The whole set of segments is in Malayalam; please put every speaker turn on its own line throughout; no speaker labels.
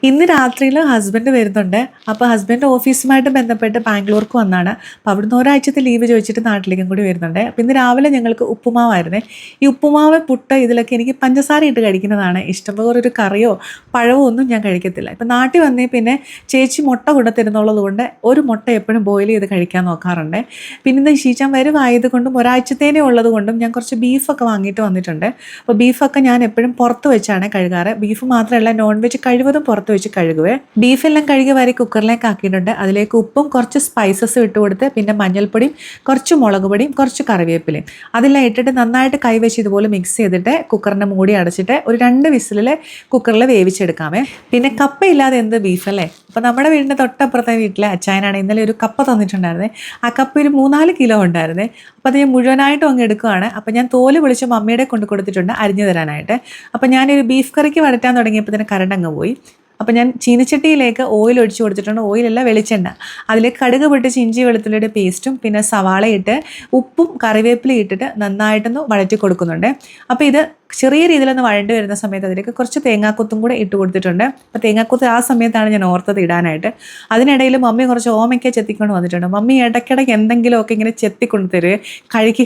ഇന്ന് രാത്രിയിൽ ഹസ്ബൻഡ് വരുന്നുണ്ട്. അപ്പോൾ ഹസ്ബൻഡ് ഓഫീസുമായിട്ട് ബന്ധപ്പെട്ട് ബാംഗ്ലൂർക്ക് വന്നാണ്. അപ്പോൾ അവിടുന്ന് ഒരാഴ്ചത്തെ ലീവ് ചോദിച്ചിട്ട് നാട്ടിലേക്കും കൂടി വരുന്നുണ്ട്. അപ്പോൾ ഇന്ന് രാവിലെ ഞങ്ങൾക്ക് ഉപ്പുമാവായിരുന്നേ. ഈ ഉപ്പുമാവ്, പുട്ട് ഇതിലൊക്കെ എനിക്ക് പഞ്ചസാര ഇട്ട് കഴിക്കുന്നതാണ് ഇഷ്ടം. വേറെ ഒരു കറിയോ പഴമോ ഒന്നും ഞാൻ കഴിക്കത്തില്ല. ഇപ്പം നാട്ടിൽ വന്നേ പിന്നെ ചേച്ചി മുട്ട കൊണ്ടുത്തരുന്നുള്ളത് കൊണ്ട് ഒരു മുട്ട എപ്പോഴും ബോയിൽ ചെയ്ത് കഴിക്കാൻ നോക്കാറുണ്ട്. പിന്നെ ഇന്ന് ഷീച്ചാൻ വരുവായത് കൊണ്ടും ഒരാഴ്ചത്തേനേ ഉള്ളത് കൊണ്ടും ഞാൻ കുറച്ച് ബീഫൊക്കെ വാങ്ങിയിട്ട് വന്നിട്ടുണ്ട്. അപ്പോൾ ബീഫൊക്കെ ഞാൻ എപ്പോഴും പുറത്ത് വെച്ചാണ് കഴുകാറ്. ബീഫ് മാത്രമല്ല, നോൺ വെജ് കഴിവതും പുറത്ത് വെച്ച് കഴുകുവേ. ബീഫെല്ലാം കഴുകി വരെ കുക്കറിലേക്ക് ആക്കിയിട്ടുണ്ട്. അതിലേക്ക് ഉപ്പും കുറച്ച് സ്പൈസസും ഇട്ട് കൊടുത്ത് പിന്നെ മഞ്ഞൾപ്പൊടിയും കുറച്ച് മുളക് പൊടിയും കുറച്ച് കറിവേപ്പിലയും അതെല്ലാം ഇട്ടിട്ട് നന്നായിട്ട് കൈവച്ച് ഇതുപോലെ മിക്സ് ചെയ്തിട്ട് കുക്കറിൻ്റെ മൂടി അടച്ചിട്ട് ഒരു 2 വിസിലിൽ കുക്കറിൽ വേവിച്ചെടുക്കാമേ. പിന്നെ കപ്പയില്ലാതെ എന്ത് ബീഫല്ലേ. അപ്പോൾ നമ്മുടെ വീടിൻ്റെ തൊട്ടപ്പുറത്തെ വീട്ടിലെ അച്ചായനാണ് ഇന്നലെ ഒരു കപ്പ തന്നിട്ടുണ്ടായിരുന്നേ. ആ കപ്പ ഒരു 3-4 കിലോ ഉണ്ടായിരുന്നേ. അപ്പോൾ അത് ഞാൻ മുഴുവനായിട്ടും അങ്ങ് എടുക്കുകയാണ്. അപ്പോൾ ഞാൻ തോല് പൊളിച്ച് മമ്മിയുടെ കൊണ്ട് കൊടുത്തിട്ടുണ്ട് അരിഞ്ഞു തരാനായിട്ട്. അപ്പോൾ ഞാനൊരു ബീഫ് കറിക്ക് വരട്ടാൻ തുടങ്ങിയപ്പോൾ തന്നെ കറണ്ട് അങ്ങ് പോയി. അപ്പോൾ ഞാൻ ചീനച്ചട്ടിയിലേക്ക് ഓയിൽ ഒഴിച്ച് കൊടുത്തിട്ടുണ്ട്. ഓയിലല്ല, വെളിച്ചെണ്ണ. അതിലേക്ക് കടുക് പൊട്ടിച്ച് ഇഞ്ചി വെളുത്തുള്ളിയുടെ പേസ്റ്റും പിന്നെ സവാള ഇട്ട് ഉപ്പും കറിവേപ്പിലയും ഇട്ടിട്ട് നന്നായിട്ടൊന്ന് വഴറ്റി കൊടുക്കുന്നുണ്ട്. അപ്പോൾ ഇത് ചെറിയ രീതിയിലൊന്ന് വഴണ്ടി വരുന്ന സമയത്ത് അതിലേക്ക് കുറച്ച് തേങ്ങാക്കൊത്തും കൂടെ ഇട്ട് കൊടുത്തിട്ടുണ്ട്. അപ്പോൾ തേങ്ങാക്കൊത്ത് ആ സമയത്താണ് ഞാൻ ഓർത്തത് ഇടാനായിട്ട്. അതിനിടയിൽ മമ്മി കുറച്ച് ഓമയ്ക്ക ചെത്തിക്കൊണ്ട് വന്നിട്ടുണ്ട്. മമ്മി ഇടയ്ക്കിടയ്ക്ക് എന്തെങ്കിലുമൊക്കെ ഇങ്ങനെ ചെത്തിക്കൊണ്ട് തരുവേ,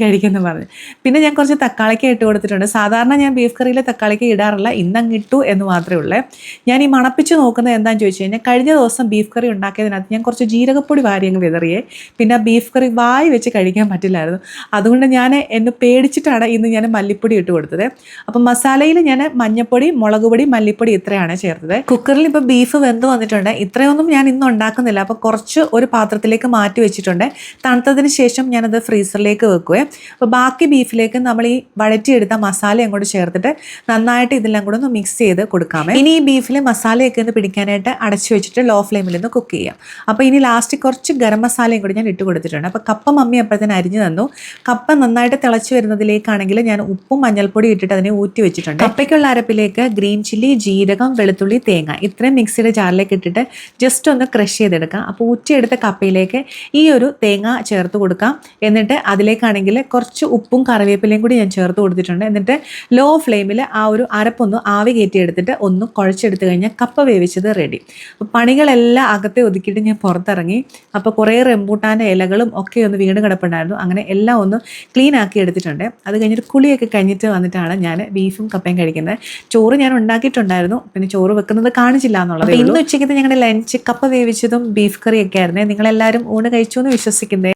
കഴിക്കുന്നു പറഞ്ഞ്. പിന്നെ ഞാൻ കുറച്ച് തക്കാളിക്ക ഇട്ട് കൊടുത്തിട്ടുണ്ട്. സാധാരണ ഞാൻ ബീഫ് കറിയിൽ തക്കാളിക്ക ഇടാറില്ല, ഇന്നങ്ങ് ഇട്ടു എന്ന് മാത്രമേ ഉള്ളൂ. ഞാൻ ഈ മണപ്പിച്ച് നോക്കുന്നത് എന്താണെന്ന് ചോദിച്ചു കഴിഞ്ഞാൽ, കഴിഞ്ഞ ദിവസം ബീഫ് കറി ഉണ്ടാക്കിയതിനകത്ത് ഞാൻ കുറച്ച് ജീരകപ്പൊടി വാരി അങ്ങ് വിതറിയേ. പിന്നെ ആ ബീഫ് കറി വായി വെച്ച് കഴിക്കാൻ പറ്റില്ലായിരുന്നു. അതുകൊണ്ട് ഞാൻ എന്നെ പേടിച്ചിട്ടാണ് ഇന്ന് ഞാൻ മല്ലിപ്പൊടി ഇട്ട് കൊടുത്തത്. അപ്പം മസാലയിൽ ഞാൻ മഞ്ഞപ്പൊടി, മുളക് പൊടി, മല്ലിപ്പൊടി ഇത്രയാണ് ചേർത്തത്. കുക്കറിൽ ഇപ്പോൾ ബീഫ് വെന്ത് വന്നിട്ടുണ്ട്. ഇത്രയൊന്നും ഞാൻ ഇന്ന് ഉണ്ടാക്കുന്നില്ല. അപ്പോൾ കുറച്ച് ഒരു പാത്രത്തിലേക്ക് മാറ്റി വെച്ചിട്ടുണ്ട്. തണുത്തതിന് ശേഷം ഞാനത് ഫ്രീസറിലേക്ക് വെക്കുവേ. അപ്പോൾ ബാക്കി ബീഫിലേക്ക് നമ്മൾ ഈ വഴറ്റിയെടുത്ത മസാല അങ്ങോട്ട് ചേർത്തിട്ട് നന്നായിട്ട് ഇതെല്ലാം കൂടെ ഒന്ന് മിക്സ് ചെയ്ത് കൊടുക്കാമേ. ഇനി ഈ ബീഫിൽ മസാലയൊക്കെ ഒന്ന് പിടിക്കാനായിട്ട് അടച്ചു വെച്ചിട്ട് ലോ ഫ്ലെയിമിൽ നിന്ന് കുക്ക് ചെയ്യാം. അപ്പോൾ ഇനി ലാസ്റ്റ് കുറച്ച് ഗരം മസാലയും കൂടി ഞാൻ ഇട്ട് കൊടുത്തിട്ടുണ്ട്. അപ്പോൾ കപ്പ മമ്മി അപ്പോഴത്തേന് അരിഞ്ഞു തന്നു. കപ്പ നന്നായിട്ട് തിളച്ച് വരുന്നതിലേക്കാണെങ്കിൽ ഞാൻ ഉപ്പും മഞ്ഞൾപ്പൊടി ഇട്ടിട്ട് അതിനെ ഊറ്റി വെച്ചിട്ടുണ്ട്. കപ്പയ്ക്കുള്ള അരപ്പിലേക്ക് ഗ്രീൻ ചില്ലി, ജീരകം, വെളുത്തുള്ളി, തേങ്ങ ഇത്രയും മിക്സിയുടെ ജാറിലേക്ക് ഇട്ടിട്ട് ജസ്റ്റ് ഒന്ന് ക്രഷ് ചെയ്തെടുക്കാം. അപ്പോൾ ഊറ്റിയെടുത്ത കപ്പയിലേക്ക് ഈ ഒരു തേങ്ങ ചേർത്ത് കൊടുക്കാം. എന്നിട്ട് അതിലേക്കാണെങ്കിൽ കുറച്ച് ഉപ്പും കറിവേപ്പിലയും കൂടി ഞാൻ ചേർത്ത് കൊടുത്തിട്ടുണ്ട്. എന്നിട്ട് ലോ ഫ്ലെയിമിൽ ആ ഒരു അരപ്പൊന്ന് ആവി കയറ്റിയെടുത്തിട്ട് ഒന്ന് കുഴച്ചെടുത്ത് കഴിഞ്ഞാൽ കപ്പ വേവിച്ചത് റെഡി. അപ്പോൾ പണികളെല്ലാം അകത്തെ ഒതുക്കിയിട്ട് ഞാൻ പുറത്തിറങ്ങി. അപ്പോൾ കുറേ റംബൂട്ടാൻ്റെ ഇലകളും ഒക്കെ ഒന്ന് വീണ് കിടപ്പുണ്ടായിരുന്നു. അങ്ങനെ എല്ലാം ഒന്ന് ക്ലീൻ ആക്കി എടുത്തിട്ടുണ്ട്. അത് കഴിഞ്ഞിട്ട് കുളിയൊക്കെ കഴിഞ്ഞിട്ട് വന്നിട്ടാണ് ഞാൻ ബീഫും കപ്പയും കഴിക്കുന്നത്. ചോറ് ഞാൻ ഉണ്ടാക്കിയിട്ടുണ്ടായിരുന്നു, പിന്നെ ചോറ് വെക്കുന്നത് കാണിച്ചില്ല എന്നുള്ളത്. ഇന്ന് ഉച്ചയ്ക്കത്തെ ഞങ്ങളുടെ ലഞ്ച് കപ്പ വേവിച്ചതും ബീഫ് കറിയൊക്കെ ആയിരുന്നേ. നിങ്ങളെല്ലാവരും ഊണ് കഴിച്ചു എന്ന് വിശ്വസിക്കുന്നത്.